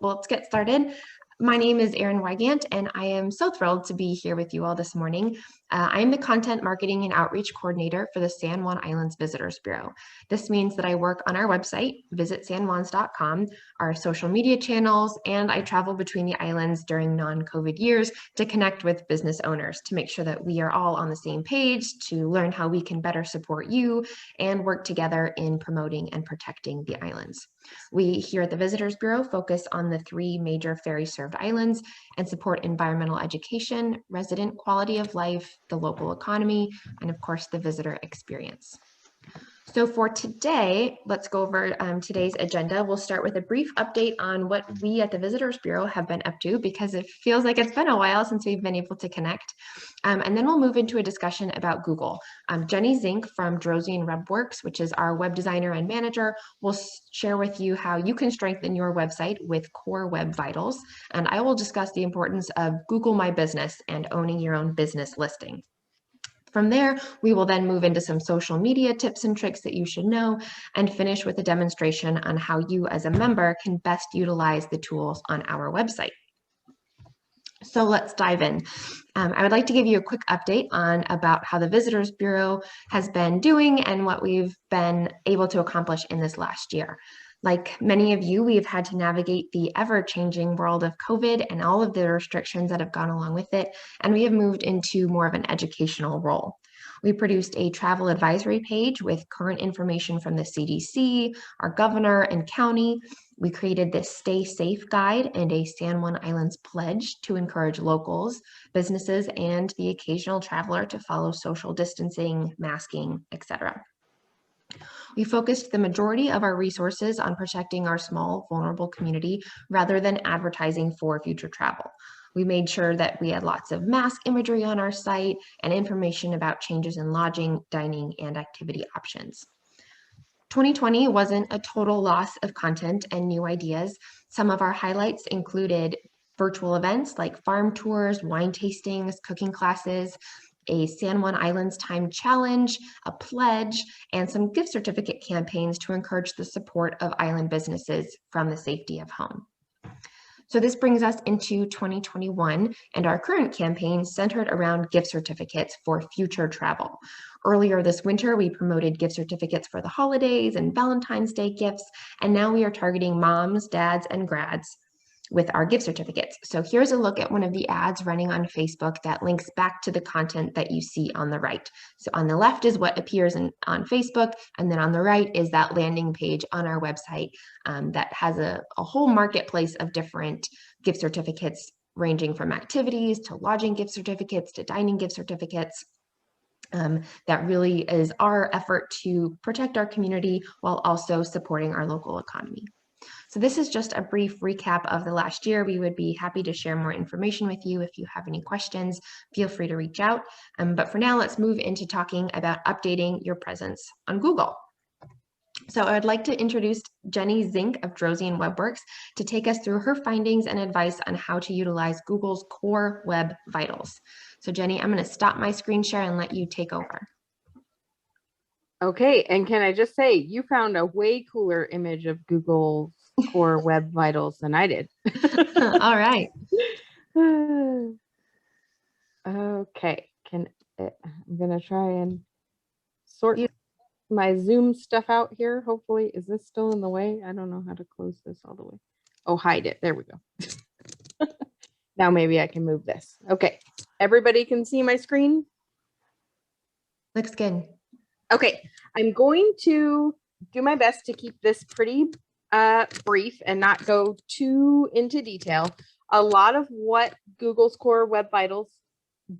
Well, let's get started. My name is Erin Wygant, and I am so thrilled to be here with you all this morning. I am the Content Marketing and Outreach Coordinator for the San Juan Islands Visitors Bureau. This means that I work on our website, visitsanjuans.com, our social media channels, and I travel between the islands during non-COVID years to connect with business owners to make sure that we are all on the same page, to learn how we can better support you and work together in promoting and protecting the islands. We here at the Visitors Bureau focus on the 3 major ferry-served islands and support environmental education, resident quality of life, the local economy, and of course the visitor experience. So for today, let's go over today's agenda. We'll start with a brief update on what we at the Visitors Bureau have been up to, because it feels like it's been a while since we've been able to connect. And then we'll move into a discussion about Google. Jenny Zink from Drosian WebWorks, which is our web designer and manager, will share with you how you can strengthen your website with core web vitals. And I will discuss the importance of Google My Business and owning your own business listing. From there, we will then move into some social media tips and tricks that you should know, and finish with a demonstration on how you as a member can best utilize the tools on our website. So let's dive in. I would like to give you a quick update about how the Visitors Bureau has been doing and what we've been able to accomplish in this last year. Like many of you, we've had to navigate the ever-changing world of COVID and all of the restrictions that have gone along with it, and we have moved into more of an educational role. We produced a travel advisory page with current information from the CDC, our governor, and county. We created this Stay Safe guide and a San Juan Islands pledge to encourage locals, businesses, and the occasional traveler to follow social distancing, masking, etc. We focused the majority of our resources on protecting our small, vulnerable community rather than advertising for future travel. We made sure that we had lots of mask imagery on our site and information about changes in lodging, dining, and activity options. 2020 wasn't a total loss of content and new ideas. Some of our highlights included virtual events like farm tours, wine tastings, cooking classes, a San Juan Islands Time Challenge, a pledge, and some gift certificate campaigns to encourage the support of island businesses from the safety of home. So this brings us into 2021, and our current campaign centered around gift certificates for future travel. Earlier this winter, we promoted gift certificates for the holidays and Valentine's Day gifts, and now we are targeting moms, dads, and grads with our gift certificates. So here's a look at one of the ads running on Facebook that links back to the content that you see on the right. So on the left is what appears on Facebook, and then on the right is that landing page on our website that has a whole marketplace of different gift certificates, ranging from activities to lodging gift certificates to dining gift certificates. That really is our effort to protect our community while also supporting our local economy. So this is just a brief recap of the last year. We would be happy to share more information with you. If you have any questions, feel free to reach out. But for now, let's move into talking about updating your presence on Google. So I would like to introduce Jenny Zink of Drosian WebWorks to take us through her findings and advice on how to utilize Google's core web vitals. So Jenny, I'm going to stop my screen share and let you take over. Okay, and can I just say, you found a way cooler image of Google's core web vitals than I did. All right. Okay, I'm gonna try and sort my Zoom stuff out here. Hopefully, is this still in the way? I don't know how to close this all the way. Oh, hide it. There we go. Now maybe I can move this. Okay, everybody can see my screen? Looks good. Okay, I'm going to do my best to keep this pretty brief and not go too into detail. A lot of what Google's core web vitals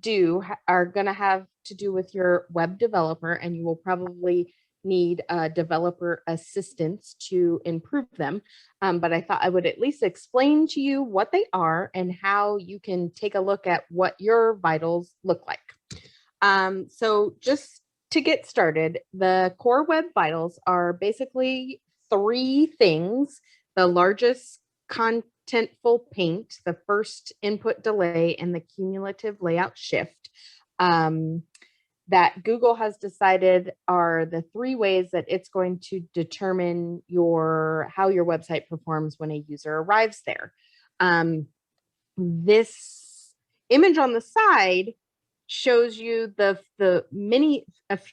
do are going to have to do with your web developer, and you will probably need developer assistance to improve them. But I thought I would at least explain to you what they are and how you can take a look at what your vitals look like. So just to get started, the core web vitals are basically 3 things: the largest contentful paint, the first input delay, and the cumulative layout shift. that Google has decided are the 3 ways that it's going to determine how your website performs when a user arrives there. This image on the side shows you a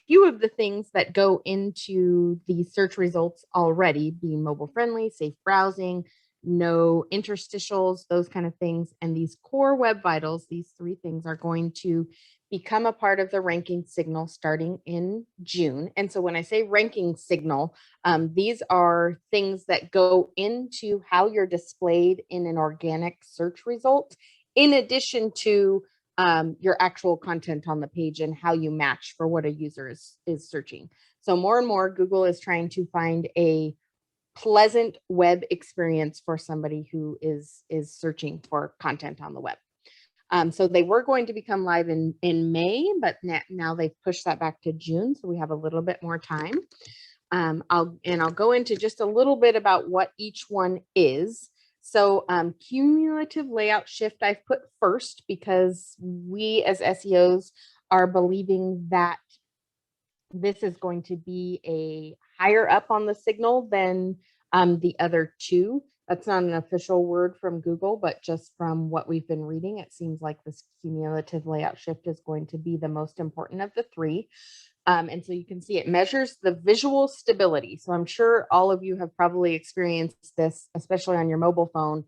few of the things that go into the search results already, being mobile friendly, safe browsing, no interstitials, those kind of things. And these core web vitals, these 3 things are going to become a part of the ranking signal starting in June. And so when I say ranking signal, these are things that go into how you're displayed in an organic search result, in addition to your actual content on the page and how you match for what a user is searching. So more and more, Google is trying to find a pleasant web experience for somebody who is searching for content on the web. So they were going to become live in May, but now they've pushed that back to June. So we have a little bit more time. I'll go into just a little bit about what each one is. So cumulative layout shift I've put first because we as SEOs are believing that this is going to be a higher up on the signal than the other 2. That's not an official word from Google, but just from what we've been reading, it seems like this cumulative layout shift is going to be the most important of the 3. And so you can see it measures the visual stability. So I'm sure all of you have probably experienced this, especially on your mobile phone,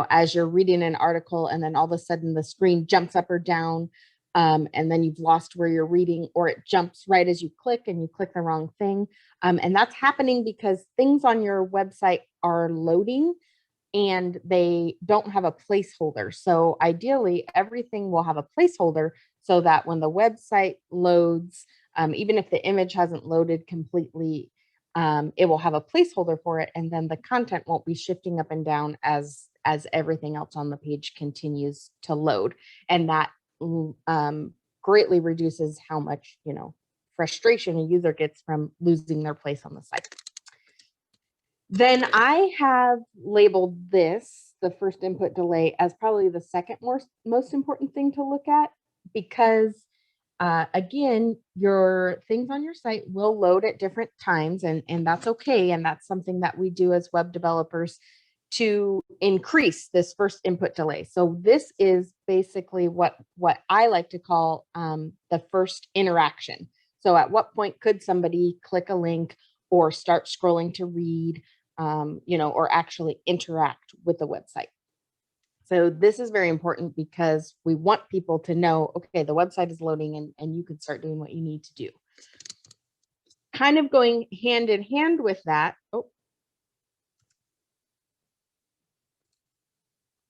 as you're reading an article and then all of a sudden the screen jumps up or down, and then you've lost where you're reading, or it jumps right as you click and you click the wrong thing. And that's happening because things on your website are loading and they don't have a placeholder. So ideally, everything will have a placeholder so that when the website loads, even if the image hasn't loaded completely, it will have a placeholder for it, and then the content won't be shifting up and down as everything else on the page continues to load. And that greatly reduces how much frustration a user gets from losing their place on the site. Then I have labeled this, the first input delay, as probably the second most important thing to look at, because again, your things on your site will load at different times, and that's okay. And that's something that we do as web developers to increase this first input delay. So this is basically what I like to call the first interaction. So at what point could somebody click a link or start scrolling to read, or actually interact with the website? So this is very important because we want people to know, okay, the website is loading and you can start doing what you need to do. Kind of going hand in hand with that. Oh,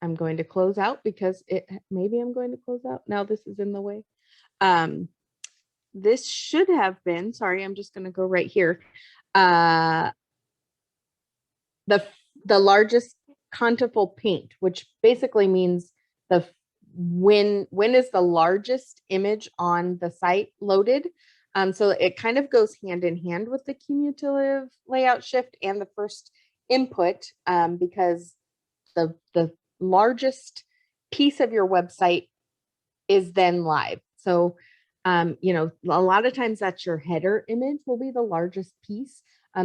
I'm going to close out because maybe I'm going to close out. Now this is in the way. This should have been, sorry, I'm just going to go right here. The largest countable paint, which basically means when is the largest image on the site loaded. So it kind of goes hand in hand with the cumulative layout shift and the first input, because the largest piece of your website is then live. So a lot of times that's your header image will be the largest piece.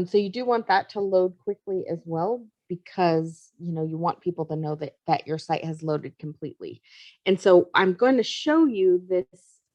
So you do want that to load quickly as well, because you want people to know that your site has loaded completely. And so I'm going to show you this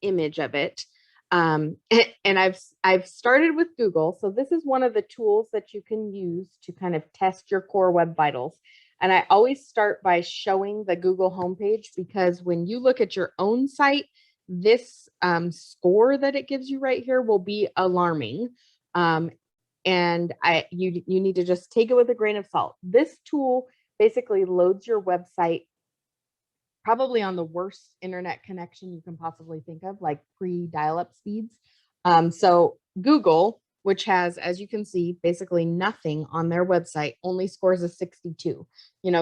image of it. And I've started with Google. So this is one of the tools that you can use to kind of test your core web vitals. And I always start by showing the Google homepage, because when you look at your own site, this score that it gives you right here will be alarming. And you need to just take it with a grain of salt. This tool basically loads your website probably on the worst internet connection you can possibly think of, like pre-dial-up speeds. So Google, which has, as you can see, basically nothing on their website, only scores a 62.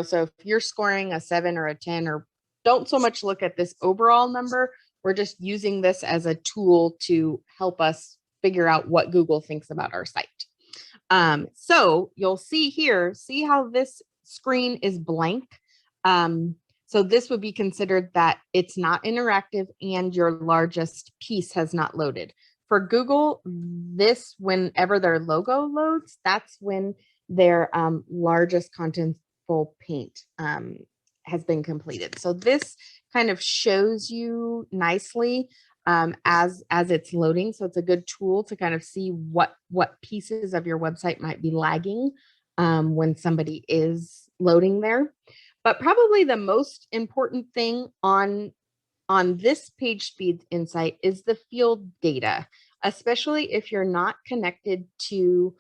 So if you're scoring a 7 or a 10, or don't so much look at this overall number, we're just using this as a tool to help us figure out what Google thinks about our site. So you'll see here, see how this screen is blank. So this would be considered that it's not interactive and your largest piece has not loaded. For Google, this, whenever their logo loads, that's when their largest contentful paint has been completed. So this kind of shows you nicely as it's loading. So it's a good tool to kind of see what pieces of your website might be lagging when somebody is loading there. But probably the most important thing on this page speed insight is the field data, especially if you're not connected to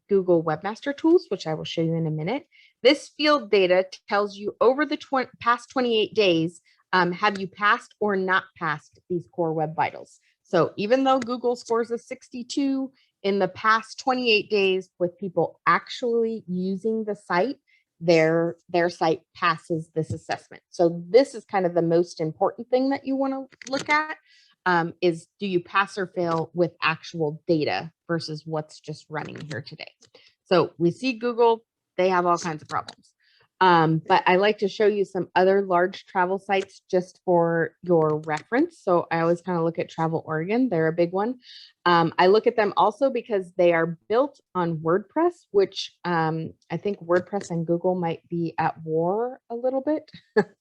Google Webmaster Tools, which I will show you in a minute. This field data tells you over the past 28 days, have you passed or not passed these core web vitals? So even though Google scores a 62 in the past 28 days with people actually using the site, their site passes this assessment. So this is kind of the most important thing that you want to look at, is do you pass or fail with actual data versus what's just running here today. So we see Google, they have all kinds of problems. But I like to show you some other large travel sites just for your reference. So I always kind of look at Travel Oregon. They're a big one. I look at them also because they are built on WordPress, which I think WordPress and Google might be at war a little bit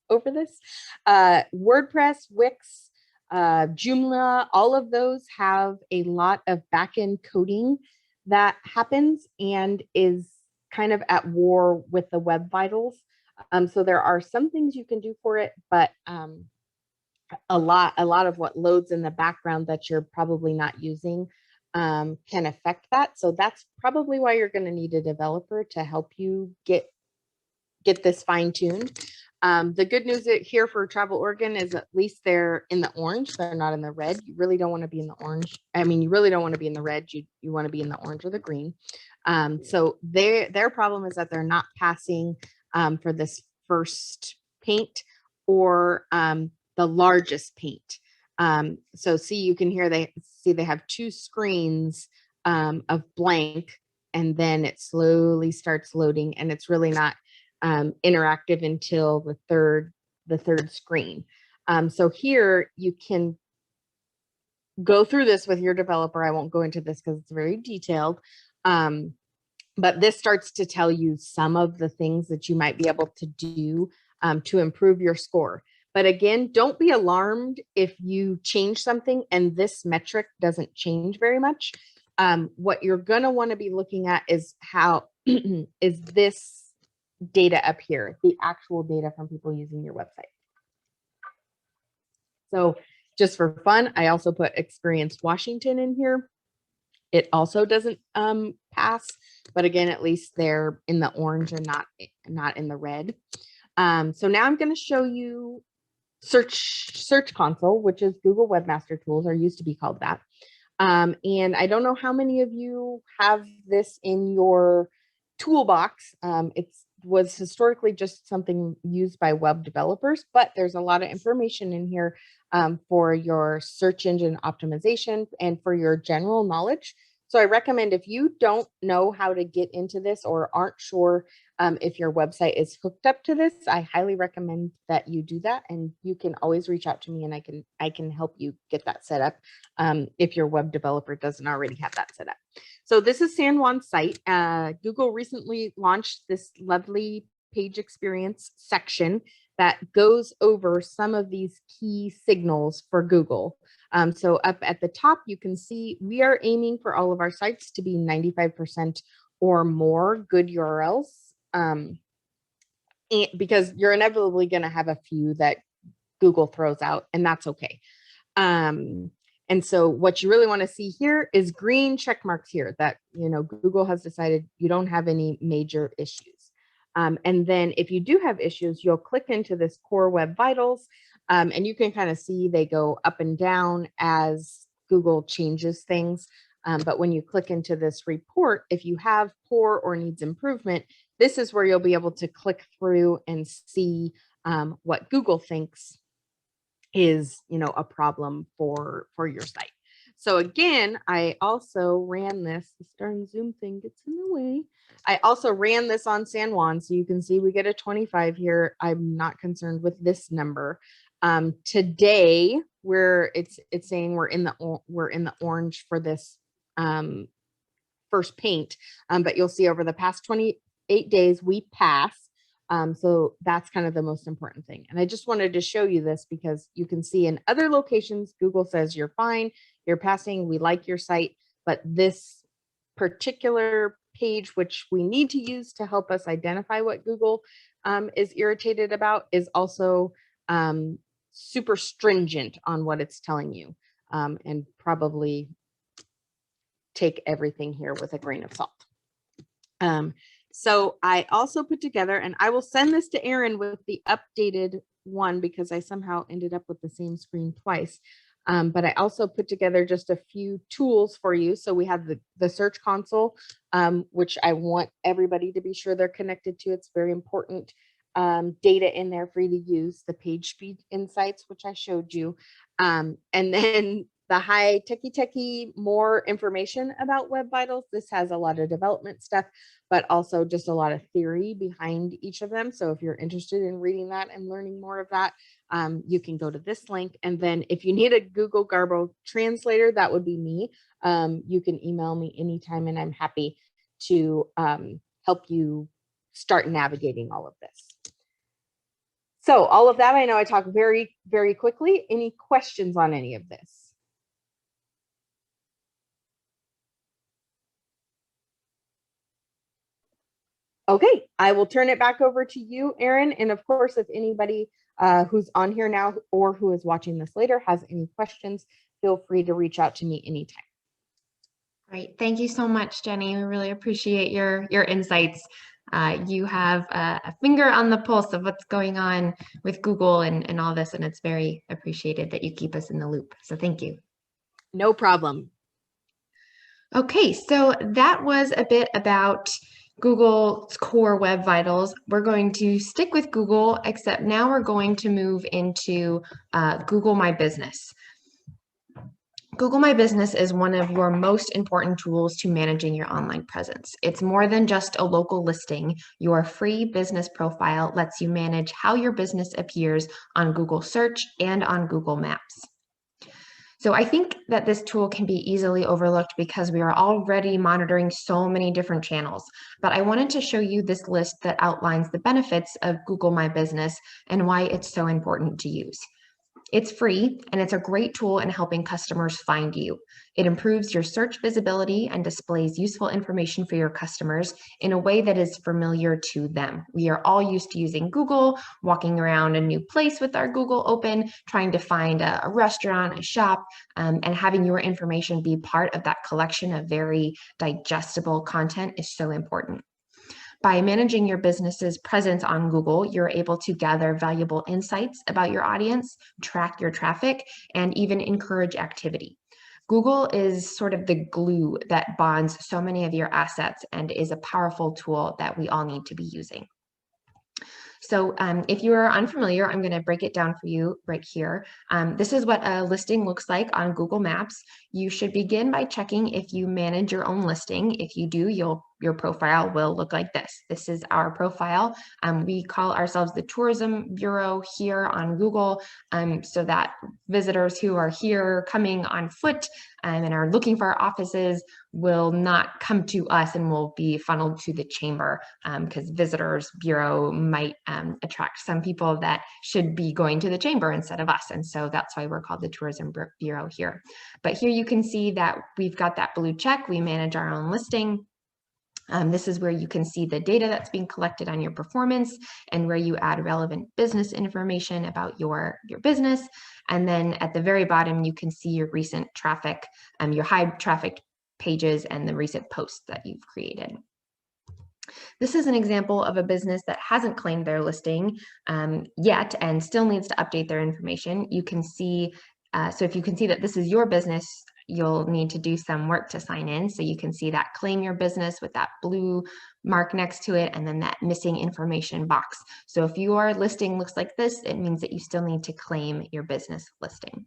over this. WordPress, Wix, Joomla, all of those have a lot of backend coding that happens and is kind of at war with the web vitals. So there are some things you can do for it, but a lot of what loads in the background that you're probably not using can affect that. So that's probably why you're going to need a developer to help you get this fine-tuned. The good news here for Travel Oregon is at least they're in the orange. They're not in the red. You really don't want to be in the orange. I mean, you really don't want to be in the red. You want to be in the orange or the green. So their problem is that they're not passing for this first paint or the largest paint. So see, you can hear they have two screens of blank, and then it slowly starts loading, and it's really not interactive until the third screen. So here you can go through this with your developer. I won't go into this because it's very detailed. But this starts to tell you some of the things that you might be able to do to improve your score. But again, don't be alarmed if you change something and this metric doesn't change very much. What you're going to want to be looking at is how is this data up here, the actual data from people using your website. So just for fun, I also put Experience Washington in here. It also doesn't pass, but again, at least they're in the orange and not in the red. So now I'm going to show you Search Console, which is Google Webmaster Tools, or used to be called that. And I don't know how many of you have this in your toolbox. It was historically just something used by web developers, but there's a lot of information in here for your search engine optimization and for your general knowledge. So I recommend, if you don't know how to get into this or aren't sure if your website is hooked up to this, I highly recommend that you do that. And you can always reach out to me and I can help you get that set up if your web developer doesn't already have that set up. So this is San Juan's site. Google recently launched this lovely page experience section that goes over some of these key signals for Google. So up at the top, you can see we are aiming for all of our sites to be 95% or more good URLs, because you're inevitably going to have a few that Google throws out, and that's okay. And so what you really want to see here is green check marks here that, Google has decided you don't have any major issues. And then if you do have issues, you'll click into this Core Web Vitals, and you can kind of see they go up and down as Google changes things. But when you click into this report, if you have poor or needs improvement, this is where you'll be able to click through and see what Google thinks is, a problem for your site. So again, I also ran this, the darn Zoom thing gets in the way. I also ran this on San Juan, so you can see we get a 25 here. I'm not concerned with this number. Today, it's saying we're in the orange for this first paint, but you'll see over the past 28 days we pass. So that's kind of the most important thing. And I just wanted to show you this because you can see in other locations, Google says you're fine, you're passing, we like your site, but this particular page, which we need to use to help us identify what Google is irritated about, is also super stringent on what it's telling you, and probably take everything here with a grain of salt. So I also put together, and I will send this to Erin with the updated one because I somehow ended up with the same screen twice. But I also put together just a few tools for you. So we have the Search Console, which I want everybody to be sure they're connected to. It's very important data in there for you to use. The page speed insights, which I showed you. And then the high techie, more information about Web Vitals. This has a lot of development stuff, but also just a lot of theory behind each of them. So if you're interested in reading that and learning more of that, you can go to this link. And then if you need a Google Garbo translator, that would be me. You can email me anytime and I'm happy to help you start navigating all of this. So all of that, I know I talk very, very quickly. Any questions on any of this? Okay, I will turn it back over to you, Erin. And of course, if anybody who's on here now or who is watching this later has any questions, feel free to reach out to me anytime. Great. Thank you so much, Jenny. We really appreciate your insights. You have a finger on the pulse of what's going on with Google and all this, and it's very appreciated that you keep us in the loop. So thank you. No problem. Okay, so that was a bit about Google's core Web Vitals. We're going to stick with Google, except now we're going to move into Google My Business. Google My Business is one of your most important tools to managing your online presence. It's more than just a local listing. Your free business profile lets you manage how your business appears on Google Search and on Google Maps. So I think that this tool can be easily overlooked because we are already monitoring so many different channels. But I wanted to show you this list that outlines the benefits of Google My Business and why it's so important to use. It's free, and it's a great tool in helping customers find you. It improves your search visibility and displays useful information for your customers in a way that is familiar to them. We are all used to using Google, walking around a new place with our Google open, trying to find a restaurant, a shop, and having your information be part of that collection of very digestible content is so important. By managing your business's presence on Google, you're able to gather valuable insights about your audience, track your traffic, and even encourage activity. Google is sort of the glue that bonds so many of your assets and is a powerful tool that we all need to be using. So if you are unfamiliar, I'm going to break it down for you right here. This is what a listing looks like on Google Maps. You should begin by checking if you manage your own listing. If you do, your profile will look like this. This is our profile. We call ourselves the Tourism Bureau here on Google, so that visitors who are here coming on foot and are looking for our offices will not come to us and will be funneled to the chamber, because Visitors Bureau might attract some people that should be going to the chamber instead of us. And so that's why we're called the Tourism Bureau here. But here you can see that we've got that blue check. We manage our own listing. This is where you can see the data that's being collected on your performance and where you add relevant business information about your business. And then at the very bottom, you can see your recent traffic, your high traffic pages and the recent posts that you've created. This is an example of a business that hasn't claimed their listing yet and still needs to update their information. You can see, so if you can see that this is your business, you'll need to do some work to sign in. So you can see that claim your business with that blue mark next to it and then that missing information box. So if your listing looks like this, it means that you still need to claim your business listing.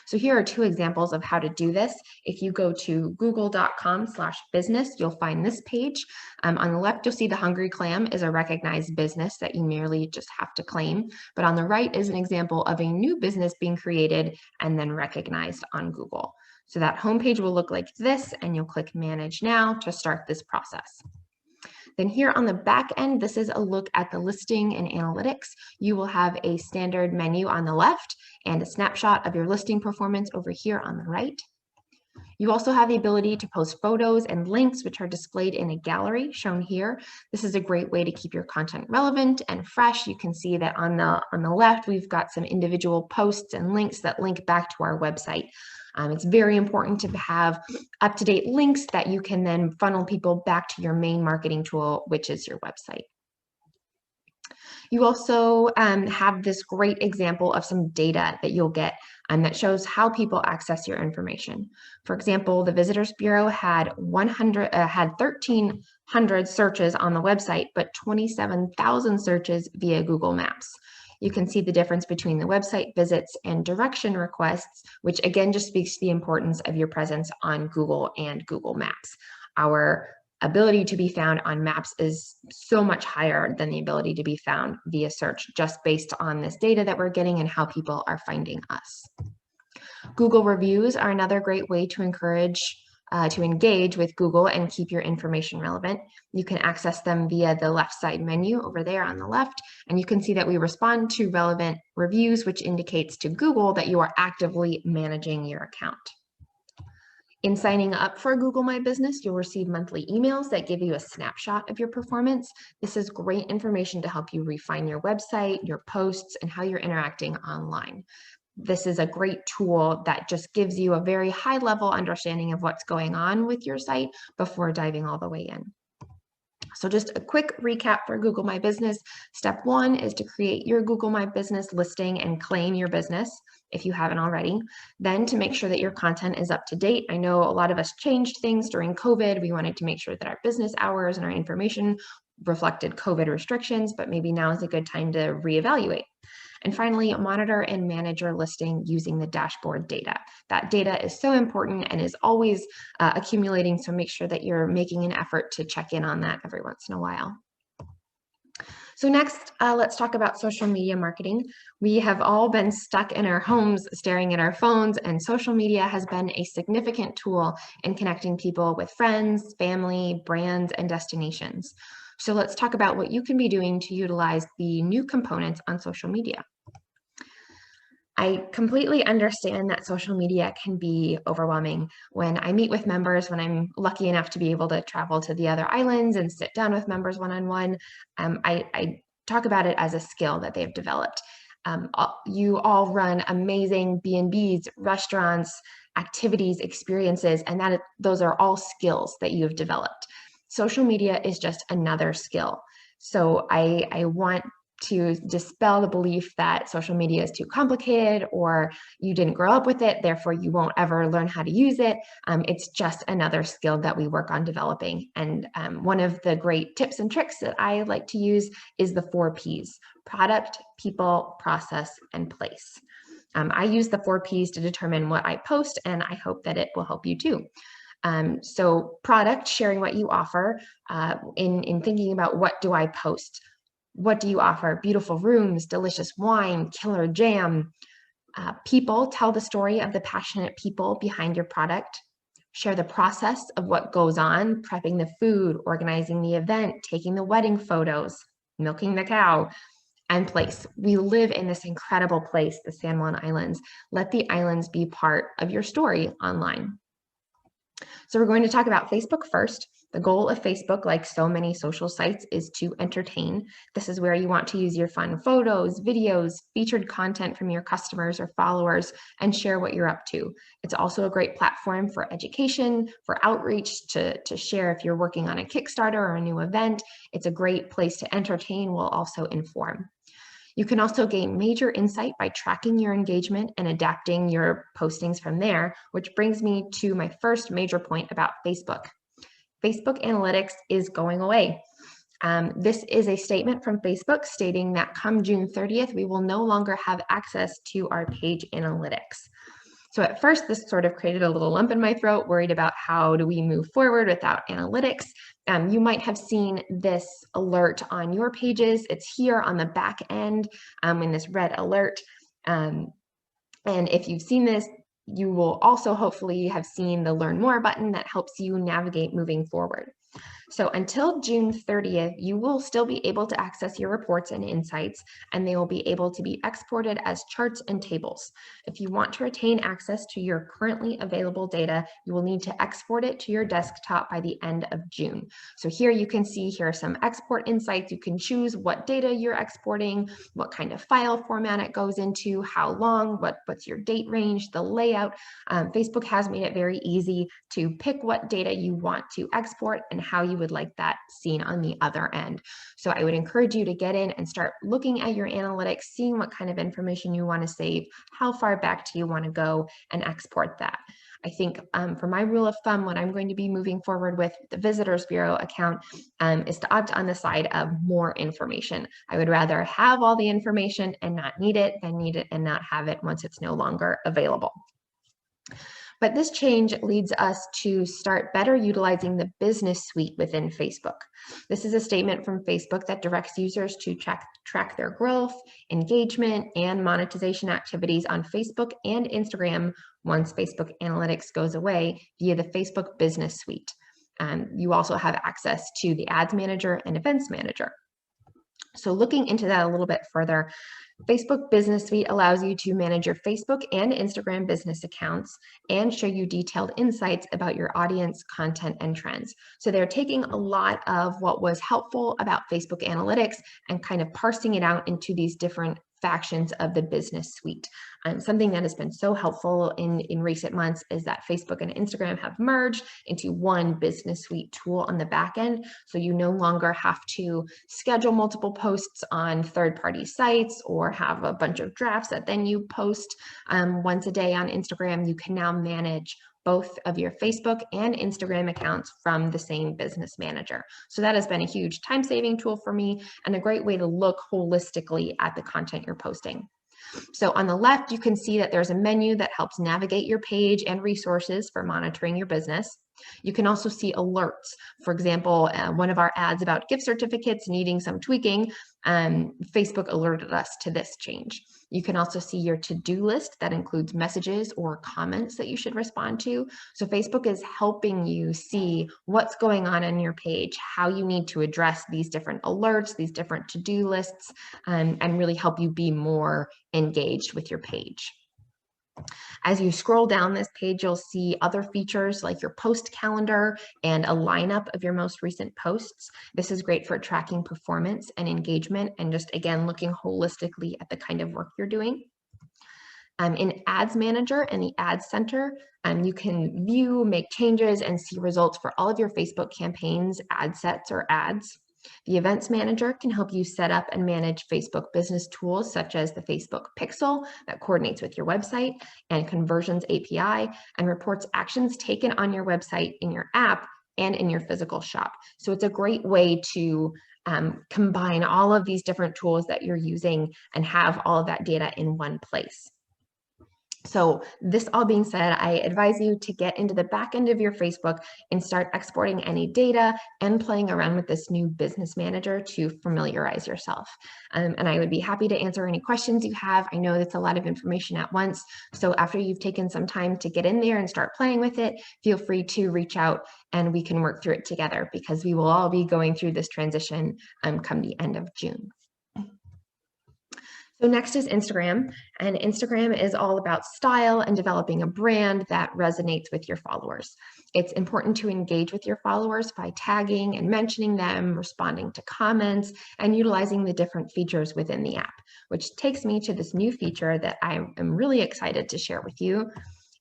So here are two examples of how to do this. If you go to google.com/business, you'll find this page. On the left, you'll see the Hungry Clam is a recognized business that you merely just have to claim. But on the right is an example of a new business being created and then recognized on Google. So that homepage will look like this, and you'll click Manage Now to start this process. Then here on the back end, this is a look at the listing and analytics. You will have a standard menu on the left and a snapshot of your listing performance over here on the right. You also have the ability to post photos and links, which are displayed in a gallery shown here. This is a great way to keep your content relevant and fresh. You can see that on the left, we've got some individual posts and links that link back to our website. It's very important to have up-to-date links that you can then funnel people back to your main marketing tool, which is your website. You also have this great example of some data that you'll get that shows how people access your information. For example, the Visitors Bureau had 1,300 searches on the website, but 27,000 searches via Google Maps. You can see the difference between the website visits and direction requests, which again just speaks to the importance of your presence on Google and Google Maps. Our ability to be found on maps is so much higher than the ability to be found via search, just based on this data that we're getting and how people are finding us. Google reviews are another great way to engage with Google and keep your information relevant. You can access them via the left side menu over there on the left, and you can see that we respond to relevant reviews, which indicates to Google that you are actively managing your account. In signing up for Google My Business, you'll receive monthly emails that give you a snapshot of your performance. This is great information to help you refine your website, your posts, and how you're interacting online. This is a great tool that just gives you a very high level understanding of what's going on with your site before diving all the way in. So just a quick recap for Google My Business. Step one is to create your Google My Business listing and claim your business if you haven't already. Then to make sure that your content is up to date. I know a lot of us changed things during COVID. We wanted to make sure that our business hours and our information reflected COVID restrictions, but maybe now is a good time to reevaluate. And finally, monitor and manage your listing using the dashboard data. That data is so important and is always accumulating, so make sure that you're making an effort to check in on that every once in a while. So next, let's talk about social media marketing. We have all been stuck in our homes staring at our phones, and social media has been a significant tool in connecting people with friends, family, brands, and destinations. So let's talk about what you can be doing to utilize the new components on social media. I completely understand that social media can be overwhelming. When I meet with members, when I'm lucky enough to be able to travel to the other islands and sit down with members one-on-one, I talk about it as a skill that they've developed. You all run amazing B&Bs, restaurants, activities, experiences, and those are all skills that you have developed. Social media is just another skill. So I want to dispel the belief that social media is too complicated or you didn't grow up with it, therefore you won't ever learn how to use it. It's just another skill that we work on developing. And one of the great tips and tricks that I like to use is the 4 Ps: product, people, process, and place. I use the 4 Ps to determine what I post, and I hope that it will help you too. So product, sharing what you offer, in thinking about what do I post? What do you offer? Beautiful rooms, delicious wine, killer jam. People, tell the story of the passionate people behind your product. Share the process of what goes on, prepping the food, organizing the event, taking the wedding photos, milking the cow. And place. We live in this incredible place, the San Juan Islands. Let the islands be part of your story online. So we're going to talk about Facebook first. The goal of Facebook, like so many social sites, is to entertain. This is where you want to use your fun photos, videos, featured content from your customers or followers, and share what you're up to. It's also a great platform for education, for outreach, to share if you're working on a Kickstarter or a new event. It's a great place to entertain while also inform. You can also gain major insight by tracking your engagement and adapting your postings from there, which brings me to my first major point about Facebook. Facebook Analytics is going away. This is a statement from Facebook stating that come June 30th, we will no longer have access to our page analytics. So at first, this sort of created a little lump in my throat, worried about how do we move forward without analytics. You might have seen this alert on your pages. It's here on the back end in this red alert. And if you've seen this, you will also hopefully have seen the Learn More button that helps you navigate moving forward. So until June 30th, you will still be able to access your reports and insights, and they will be able to be exported as charts and tables. If you want to retain access to your currently available data, you will need to export it to your desktop by the end of June. So here you can see here are some export insights. You can choose what data you're exporting, what kind of file format it goes into, how long, what's your date range, the layout. Facebook has made it very easy to pick what data you want to export and how you would like that seen on the other end. So I would encourage you to get in and start looking at your analytics, seeing what kind of information you want to save, how far back do you want to go, and export that. I think for my rule of thumb, what I'm going to be moving forward with the Visitors Bureau account is to opt on the side of more information. I would rather have all the information and not need it than need it and not have it once it's no longer available. But this change leads us to start better utilizing the business suite within Facebook. This is a statement from Facebook that directs users to track their growth, engagement, and monetization activities on Facebook and Instagram once Facebook Analytics goes away via the Facebook Business Suite. You also have access to the Ads Manager and Events Manager. So looking into that a little bit further, Facebook Business Suite allows you to manage your Facebook and Instagram business accounts and show you detailed insights about your audience, content, and trends. So they're taking a lot of what was helpful about Facebook Analytics and kind of parsing it out into these different factions of the business suite. Something that has been so helpful in recent months is that Facebook and Instagram have merged into one business suite tool on the back end. So you no longer have to schedule multiple posts on third-party sites or have a bunch of drafts that then you post once a day on Instagram. You can now manage both of your Facebook and Instagram accounts from the same business manager. So that has been a huge time-saving tool for me and a great way to look holistically at the content you're posting. So on the left, you can see that there's a menu that helps navigate your page and resources for monitoring your business. You can also see alerts. For example, one of our ads about gift certificates needing some tweaking, Facebook alerted us to this change. You can also see your to-do list that includes messages or comments that you should respond to. So Facebook is helping you see what's going on your page, how you need to address these different alerts, these different to-do lists, and really help you be more engaged with your page. As you scroll down this page, you'll see other features like your post calendar and a lineup of your most recent posts. This is great for tracking performance and engagement and just, again, looking holistically at the kind of work you're doing. In Ads Manager and the Ads Center, you can view, make changes, and see results for all of your Facebook campaigns, ad sets, or ads. The Events Manager can help you set up and manage Facebook business tools such as the Facebook Pixel that coordinates with your website and Conversions API and reports actions taken on your website in your app and in your physical shop. So it's a great way to combine all of these different tools that you're using and have all of that data in one place. So this all being said, I advise you to get into the back end of your Facebook and start exporting any data and playing around with this new business manager to familiarize yourself. And I would be happy to answer any questions you have. I know that's a lot of information at once. So after you've taken some time to get in there and start playing with it, feel free to reach out and we can work through it together because we will all be going through this transition come the end of June. So next is Instagram, and Instagram is all about style and developing a brand that resonates with your followers. It's important to engage with your followers by tagging and mentioning them, responding to comments, and utilizing the different features within the app, which takes me to this new feature that I am really excited to share with you.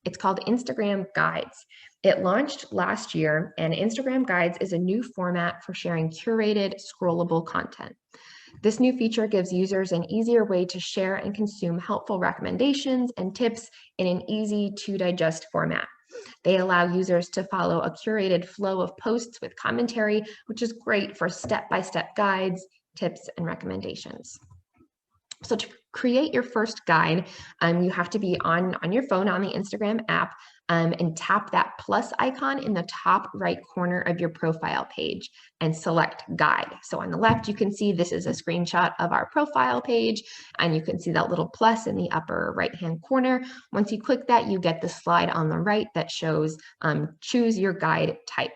It's called Instagram Guides. It launched last year, and Instagram Guides is a new format for sharing curated, scrollable content. This new feature gives users an easier way to share and consume helpful recommendations and tips in an easy to digest format. They allow users to follow a curated flow of posts with commentary, which is great for step-by-step guides, tips, and recommendations. So to create your first guide, you have to be on your phone on the Instagram app and tap that plus icon in the top right corner of your profile page and select guide. So on the left, you can see this is a screenshot of our profile page, and you can see that little plus in the upper right-hand corner. Once you click that, you get the slide on the right that shows choose your guide type.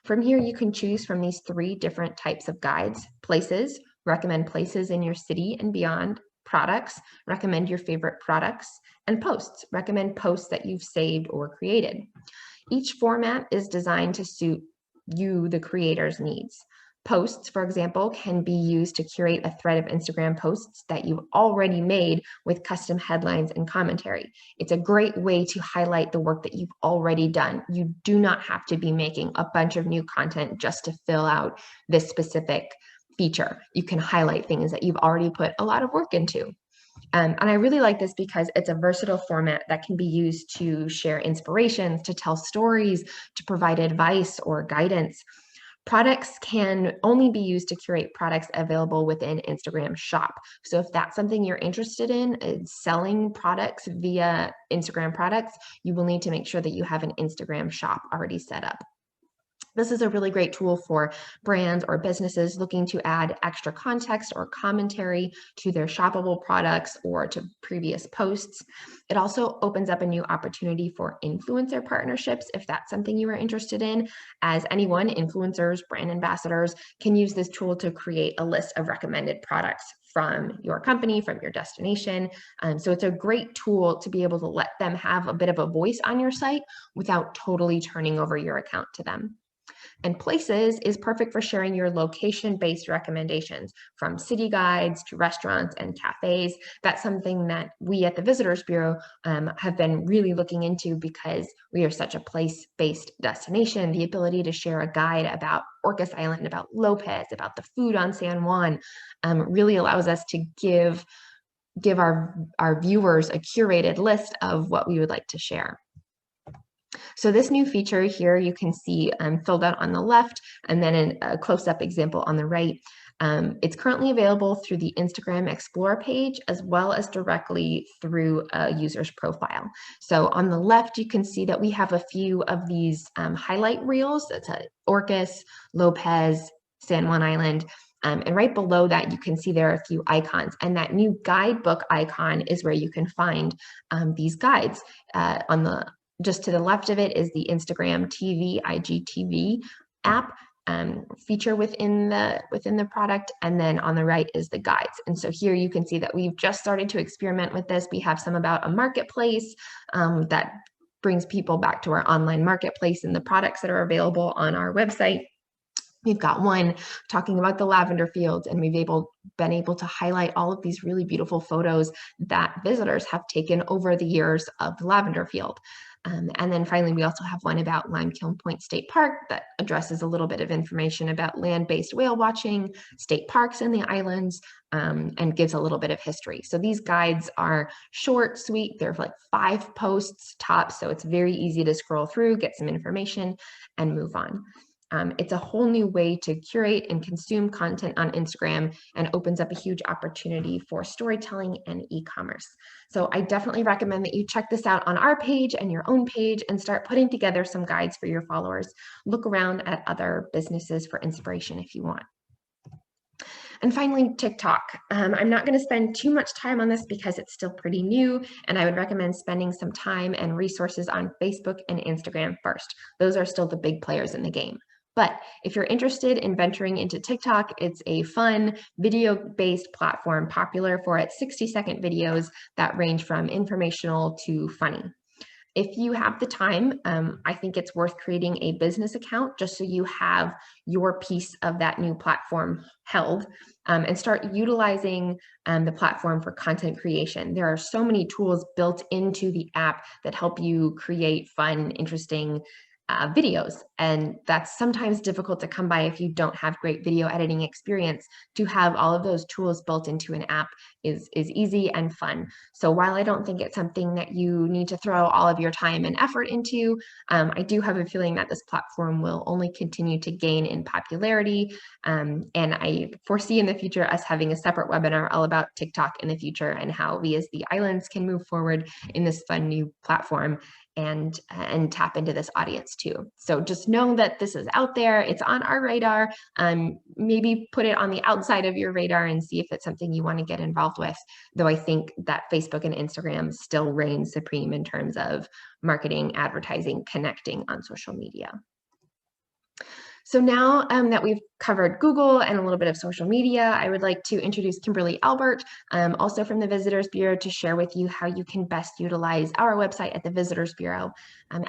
From here, you can choose from these 3 different types of guides: places, recommend places in your city and beyond; products, recommend your favorite products; and posts, recommend posts that you've saved or created. Each format is designed to suit you, the creator's needs. Posts, for example, can be used to curate a thread of Instagram posts that you've already made with custom headlines and commentary. It's a great way to highlight the work that you've already done. You do not have to be making a bunch of new content just to fill out this specific feature. You can highlight things that you've already put a lot of work into. And I really like this because it's a versatile format that can be used to share inspirations, to tell stories, to provide advice or guidance. Products can only be used to curate products available within Instagram Shop. So if that's something you're interested in, selling products via Instagram products, you will need to make sure that you have an Instagram Shop already set up. This is a really great tool for brands or businesses looking to add extra context or commentary to their shoppable products or to previous posts. It also opens up a new opportunity for influencer partnerships, if that's something you are interested in. As anyone, influencers, brand ambassadors, can use this tool to create a list of recommended products from your company, from your destination. So it's a great tool to be able to let them have a bit of a voice on your site without totally turning over your account to them. And Places is perfect for sharing your location-based recommendations, from city guides to restaurants and cafes. That's something that we at the Visitors Bureau have been really looking into, because we are such a place-based destination. The ability to share a guide about Orcas Island, about Lopez, about the food on San Juan really allows us to give our viewers a curated list of what we would like to share. So this new feature here, you can see filled out on the left, and then a close-up example on the right. It's currently available through the Instagram Explore page, as well as directly through a user's profile. So on the left, you can see that we have a few of these highlight reels. That's Orcas, Lopez, San Juan Island. And right below that, you can see there are a few icons, and that new guidebook icon is where you can find these guides. Just to the left of it is the Instagram TV, IGTV app feature within the product, and then on the right is the guides. And so here you can see that we've just started to experiment with this. We have some about a marketplace that brings people back to our online marketplace and the products that are available on our website. We've got one talking about the lavender fields, and we've been able to highlight all of these really beautiful photos that visitors have taken over the years of the lavender field. And then finally, we also have one about Limekiln Point State Park that addresses a little bit of information about land-based whale watching, state parks in the islands, and gives a little bit of history. So these guides are short, sweet. They're like 5 posts tops, so it's very easy to scroll through, get some information, and move on. It's a whole new way to curate and consume content on Instagram, and opens up a huge opportunity for storytelling and e-commerce. So I definitely recommend that you check this out on our page and your own page and start putting together some guides for your followers. Look around at other businesses for inspiration if you want. And finally, TikTok. I'm not going to spend too much time on this because it's still pretty new, and I would recommend spending some time and resources on Facebook and Instagram first. Those are still the big players in the game. But if you're interested in venturing into TikTok, it's a fun video-based platform popular for its 60-second videos that range from informational to funny. If you have the time, I think it's worth creating a business account just so you have your piece of that new platform held, and start utilizing the platform for content creation. There are so many tools built into the app that help you create fun, interesting videos. And that's sometimes difficult to come by if you don't have great video editing experience. To have all of those tools built into an app is easy and fun. So while I don't think it's something that you need to throw all of your time and effort into, I do have a feeling that this platform will only continue to gain in popularity. And I foresee in the future us having a separate webinar all about TikTok in the future and how we as the islands can move forward in this fun new platform and tap into this audience too. So just know that this is out there. It's on our radar. Maybe put it on the outside of your radar and see if it's something you want to get involved with. Though I think that Facebook and Instagram still reign supreme in terms of marketing, advertising, connecting on social media. So now that we've covered Google and a little bit of social media, I would like to introduce Kimberly Albert, also from the Visitors Bureau, to share with you how you can best utilize our website at the Visitors Bureau.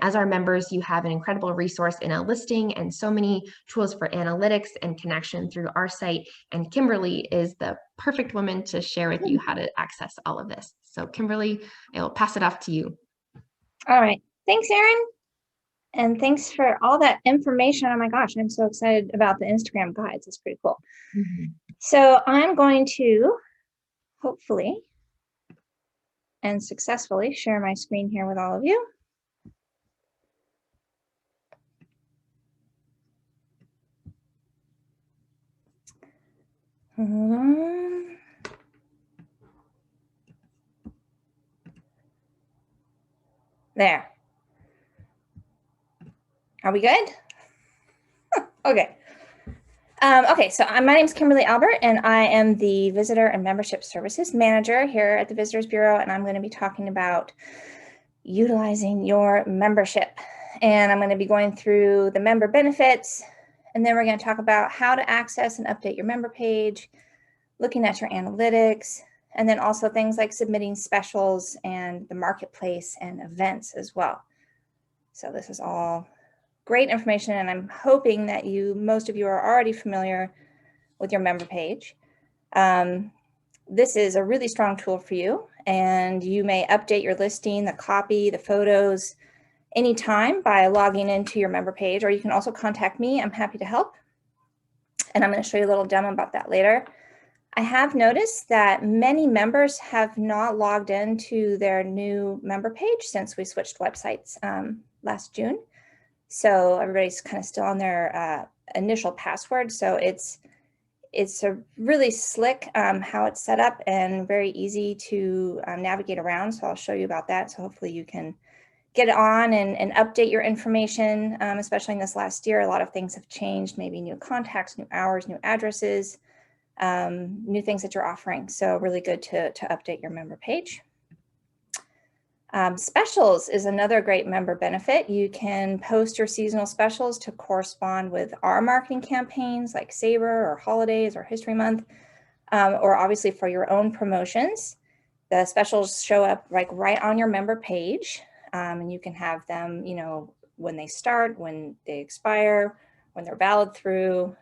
As our members, you have an incredible resource in a listing and so many tools for analytics and connection through our site. And Kimberly is the perfect woman to share with you how to access all of this. So Kimberly, I will pass it off to you. All right. Thanks, Erin. And thanks for all that information. Oh my gosh, I'm so excited about the Instagram guides. It's pretty cool. So I'm going to hopefully and successfully share my screen here with all of you. There. Are we good? Okay. Okay, so my name is Kimberly Albert, and I am the Visitor and Membership Services Manager here at the Visitors Bureau, and I'm going to be talking about utilizing your membership. And I'm going to be going through the member benefits, and then we're going to talk about how to access and update your member page, looking at your analytics, and then also things like submitting specials and the marketplace and events as well. So this is all great information, and I'm hoping that most of you are already familiar with your member page. This is a really strong tool for you, and you may update your listing, the copy, the photos anytime by logging into your member page, or you can also contact me. I'm happy to help. And I'm going to show you a little demo about that later. I have noticed that many members have not logged into their new member page since we switched websites last June. So everybody's kind of still on their initial password. So it's a really slick how it's set up and very easy to navigate around. So I'll show you about that. So hopefully you can get on and update your information, especially in this last year. A lot of things have changed, maybe new contacts, new hours, new addresses, new things that you're offering. So really good to update your member page. Specials is another great member benefit. You can post your seasonal specials to correspond with our marketing campaigns like Sabre or Holidays or History Month, or obviously for your own promotions. The specials show up like right on your member page, and you can have them, when they start, when they expire, when they're valid through.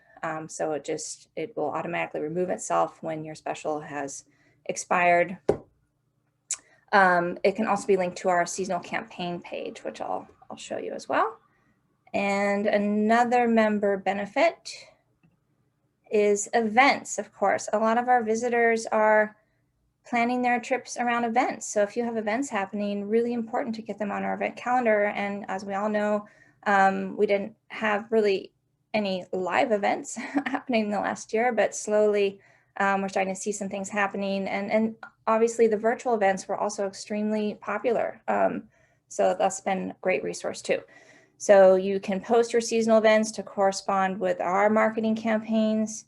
So it will automatically remove itself when your special has expired. It can also be linked to our seasonal campaign page, which I'll show you as well. And another member benefit is events, of course. A lot of our visitors are planning their trips around events. So if you have events happening, really important to get them on our event calendar. And as we all know, we didn't have really any live events happening in the last year, but slowly we're starting to see some things happening. And obviously the virtual events were also extremely popular. So that's been a great resource too. So you can post your seasonal events to correspond with our marketing campaigns,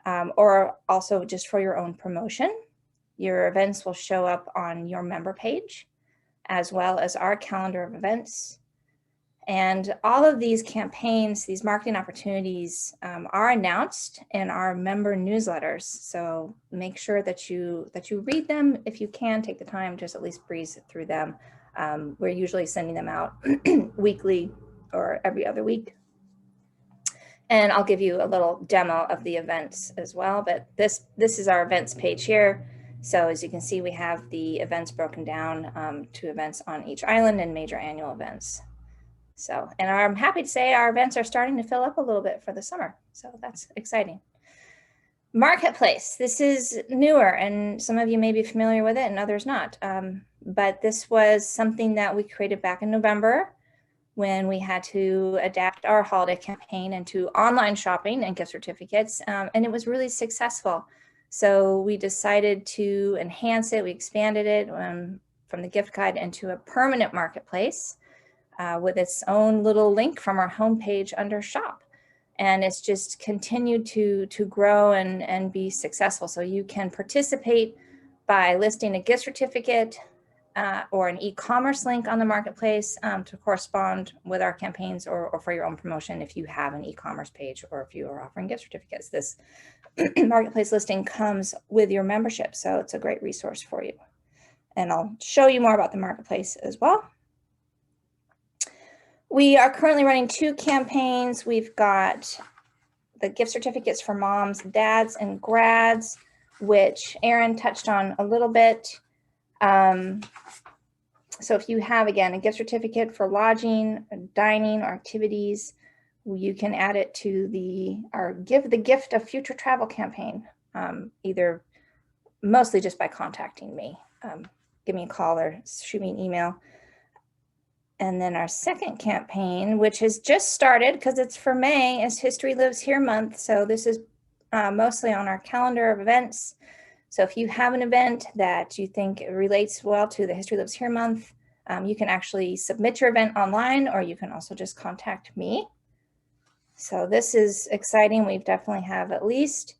or also just for your own promotion. Your events will show up on your member page, as well as our calendar of events. And all of these campaigns, these marketing opportunities are announced in our member newsletters. So make sure that you read them. If you can, take the time, just at least breeze through them. We're usually sending them out weekly or every other week. And I'll give you a little demo of the events as well. But this is our events page here. So as you can see, we have the events broken down to events on each island and major annual events. So, and I'm happy to say our events are starting to fill up a little bit for the summer. So that's exciting. Marketplace, this is newer and some of you may be familiar with it and others not. But this was something that we created back in November when we had to adapt our holiday campaign into online shopping and gift certificates, and it was really successful. So we decided to enhance it. We expanded it from the gift guide into a permanent marketplace with its own little link from our homepage under shop. And it's just continued to grow and be successful. So you can participate by listing a gift certificate or an e-commerce link on the marketplace to correspond with our campaigns or for your own promotion if you have an e-commerce page or if you are offering gift certificates. This marketplace listing comes with your membership, so it's a great resource for you. And I'll show you more about the marketplace as well. We are currently running 2 campaigns. We've got the gift certificates for moms, dads, and grads, which Erin touched on a little bit. So if you have, again, a gift certificate for lodging, dining, or activities, you can add it to our Give the Gift of Future Travel campaign, either mostly just by contacting me. Give me a call or shoot me an email. And then our second campaign, which has just started because it's for May, is History Lives Here month. So this is mostly on our calendar of events. So if you have an event that you think relates well to the History Lives Here month, you can actually submit your event online, or you can also just contact me. So this is exciting. We definitely have at least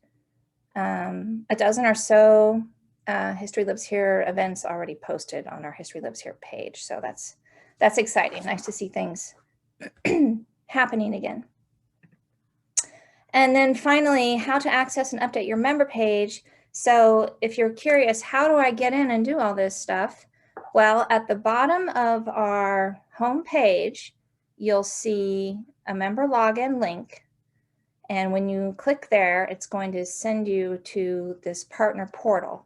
a dozen or so History Lives Here events already posted on our History Lives Here page. So that's exciting. Nice to see things happening again. And then finally, how to access and update your member page. So if you're curious, how do I get in and do all this stuff? Well, at the bottom of our home page, you'll see a member login link. And when you click there, it's going to send you to this partner portal.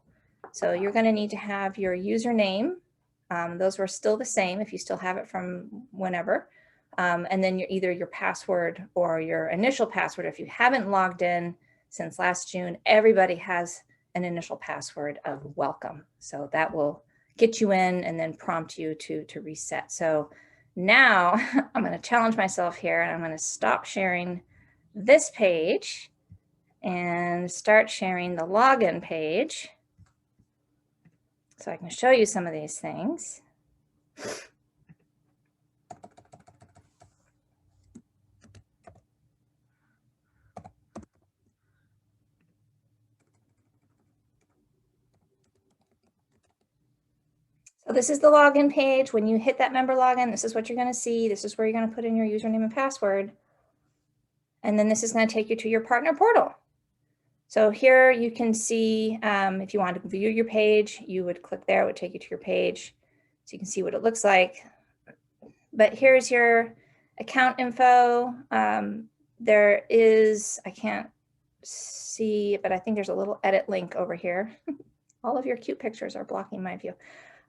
So you're going to need to have your username. Those were still the same if you still have it from whenever. And then either your password or your initial password. If you haven't logged in since last June, everybody has an initial password of welcome. So that will get you in and then prompt you to reset. So now I'm going to challenge myself here, and I'm going to stop sharing this page and start sharing the login page so I can show you some of these things. So this is the login page. When you hit that member login, this is what you're going to see. This is where you're going to put in your username and password. And then this is going to take you to your partner portal. So here you can see, if you want to view your page, you would click there, it would take you to your page. So you can see what it looks like. But here's your account info. There is, I can't see, but I think there's a little edit link over here. All of your cute pictures are blocking my view.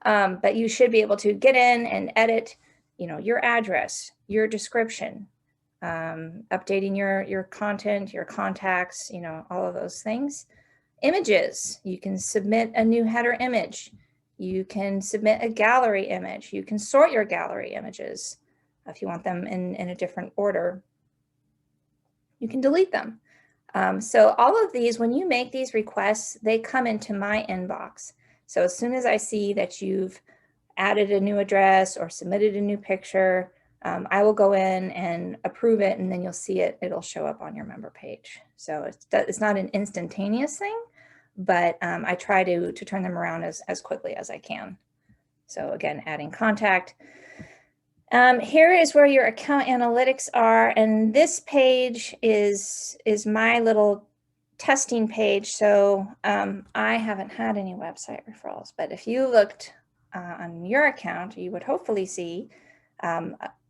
But you should be able to get in and edit, your address, your description, updating your content, your contacts, all of those things. Images, you can submit a new header image. You can submit a gallery image. You can sort your gallery images if you want them in a different order. You can delete them. So all of these, when you make these requests, they come into my inbox. So as soon as I see that you've added a new address or submitted a new picture, I will go in and approve it, and then you'll see it. It'll show up on your member page. So it's not an instantaneous thing, but I try to turn them around as quickly as I can. So again, adding contact. Here is where your account analytics are, and this page is my little testing page. So I haven't had any website referrals, but if you looked on your account, you would hopefully see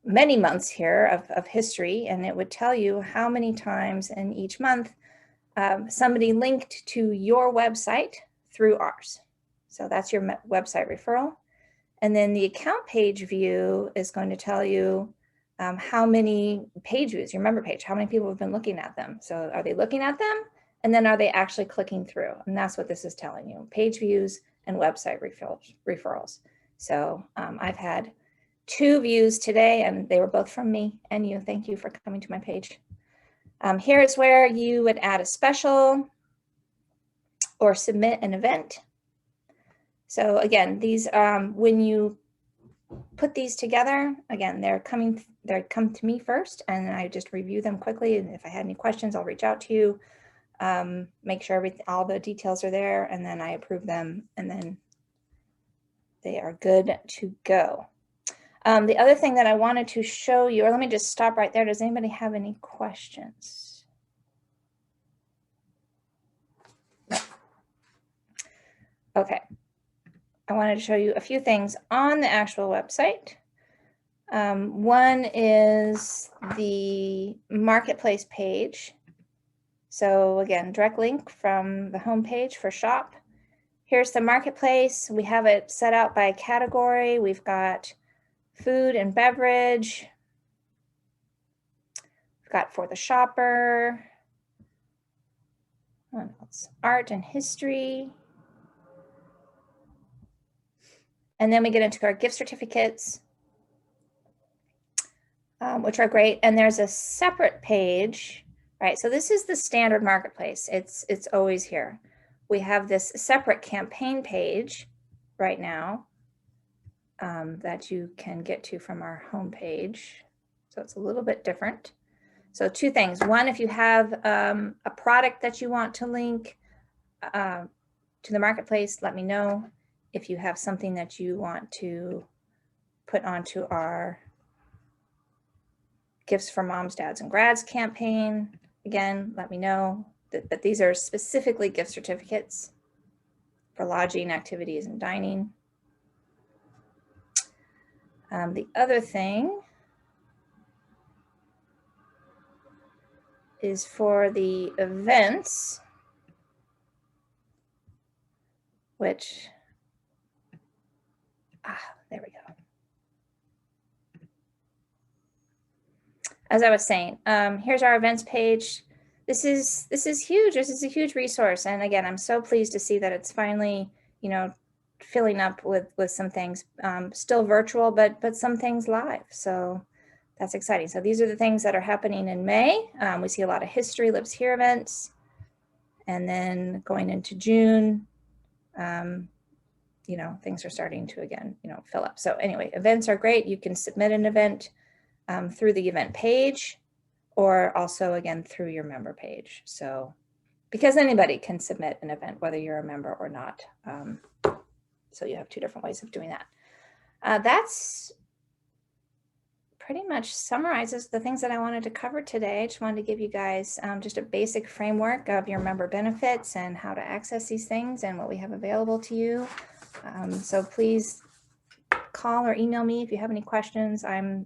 many months here of history, and it would tell you how many times in each month somebody linked to your website through ours. So that's your website referral. And then the account page view is going to tell you how many page views, your member page, how many people have been looking at them. So are they looking at them? And then are they actually clicking through? And that's what this is telling you, page views and website referrals. So I've had 2 views today, and they were both from me and you. Thank you for coming to my page. Here's where you would add a special or submit an event. So again, these, when you put these together, again, they come to me first, and I just review them quickly. And if I had any questions, I'll reach out to you, make sure all the details are there, and then I approve them, and then they are good to go. The other thing that I wanted to show you, or let me just stop right there. Does anybody have any questions? No. Okay. I wanted to show you a few things on the actual website. One is the marketplace page. So again, direct link from the home page for shop. Here's the marketplace. We have it set out by category. We've got food and beverage. We've got for the shopper. What else? Art and history. And then we get into our gift certificates, which are great. And there's a separate page, right? So this is the standard marketplace. It's always here. We have this separate campaign page right now that you can get to from our homepage. So it's a little bit different. So 2 things. One, if you have a product that you want to link to the marketplace, let me know. If you have something that you want to put onto our Gifts for Moms, Dads, and Grads campaign, again, let me know. But these are specifically gift certificates for lodging, activities, and dining. The other thing is for the events, which, there we go. As I was saying, here's our events page. This is huge. This is a huge resource. And again, I'm so pleased to see that it's finally, filling up with some things, still virtual, but some things live. So that's exciting. So these are the things that are happening in May. We see a lot of History Lives Here events. And then going into June, things are starting to, again, fill up. So anyway, events are great. You can submit an event through the event page, or also, again, through your member page. So, because anybody can submit an event, whether you're a member or not. So you have 2 different ways of doing that. That's pretty much summarizes the things that I wanted to cover today. I just wanted to give you guys just a basic framework of your member benefits and how to access these things and what we have available to you. So please call or email me if you have any questions. I'm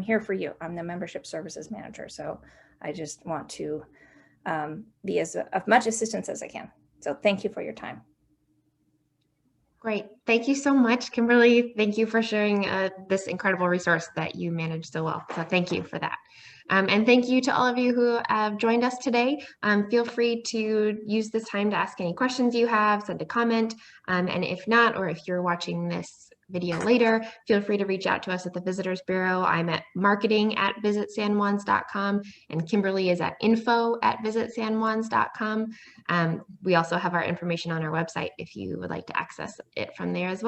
here for you. I'm the membership services manager. So I just want to be of much assistance as I can. So thank you for your time. Great. Thank you so much, Kimberly. Thank you for sharing this incredible resource that you manage so well. So thank you for that. And thank you to all of you who have joined us today. Feel free to use this time to ask any questions you have, send a comment. And if not, or if you're watching this video later, feel free to reach out to us at the Visitors Bureau. I'm at marketing@visitsanjuans.com, and Kimberly is at info@visitsanjuans.com. We also have our information on our website if you would like to access it from there as well.